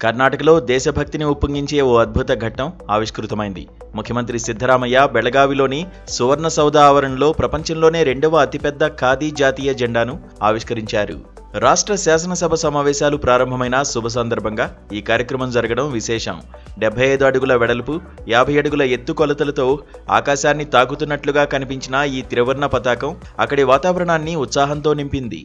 కర్ణాటకలో దేశభక్తిని ఉప్పొంగించే ఓ అద్భుత ఘట్టం ఆవిష్కృతమైంది. ముఖ్యమంత్రి సిద్ధరామయ్య బెళగావిలోని సువర్ణ సౌధ ఆవరణలో ప్రపంచంలోనే రెండవ అతిపెద్ద ఖాదీ జాతీయ జెండాను ఆవిష్కరించారు. రాష్ట్ర శాసనసభ సమావేశాలు ప్రారంభమైన శుభ సందర్భంగా ఈ కార్యక్రమం జరగడం విశేషం. 75 అడుగుల వెడల్పు, 50 అడుగుల ఎత్తు కొలతలతో ఆకాశాన్ని తాకుతున్నట్లుగా కనిపించిన ఈ త్రివర్ణ పతాకం అక్కడి వాతావరణాన్ని ఉత్సాహంతో నింపింది.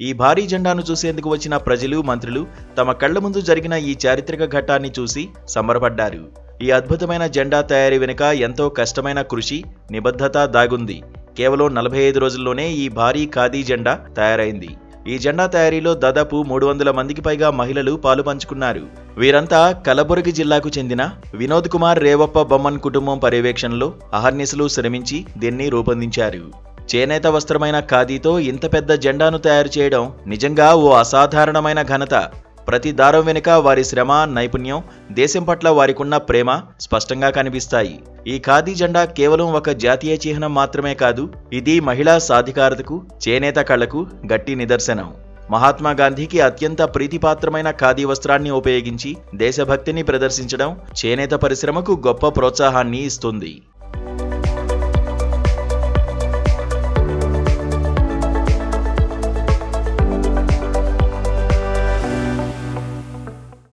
ఈ భారీ జెండాను చూసేందుకు వచ్చిన ప్రజలు, మంత్రులు తమ కళ్ల ముందు జరిగిన ఈ చారిత్రక ఘట్టాన్ని చూసి సంబరపడ్డారు. ఈ అద్భుతమైన జెండా తయారీ వెనుక ఎంతో కష్టమైన కృషి, నిబద్ధత దాగుంది. కేవలం 45 రోజుల్లోనే ఈ భారీ ఖాదీ జెండా తయారైంది. ఈ జెండా తయారీలో దాదాపు 300 మందికి పైగా మహిళలు పాలు పంచుకున్నారు. వీరంతా కలబురగి జిల్లాకు చెందిన వినోద్ కుమార్ రేవప్ప బొమ్మన్ కుటుంబం పర్యవేక్షణలో అహర్నిశలు శ్రమించి దీన్ని రూపొందించారు. చేనేత వస్త్రమైన ఖాదీతో ఇంత పెద్ద జెండాను తయారు చేయడం నిజంగా ఓ అసాధారణమైన ఘనత. ప్రతి దారం వెనుక వారి శ్రమ, నైపుణ్యం, దేశం పట్ల వారికున్న ప్రేమ స్పష్టంగా కనిపిస్తాయి. ఈ ఖాదీ జెండా కేవలం ఒక జాతీయ చిహ్నం మాత్రమే కాదు, ఇది మహిళా సాధికారతకు, చేనేత కళకు గట్టి నిదర్శనం. మహాత్మా గాంధీకి అత్యంత ప్రీతిపాత్రమైన ఖాదీ వస్త్రాన్ని ఉపయోగించి దేశభక్తిని ప్రదర్శించడం చేనేత పరిశ్రమకు గొప్ప ప్రోత్సాహాన్ని ఇస్తుంది.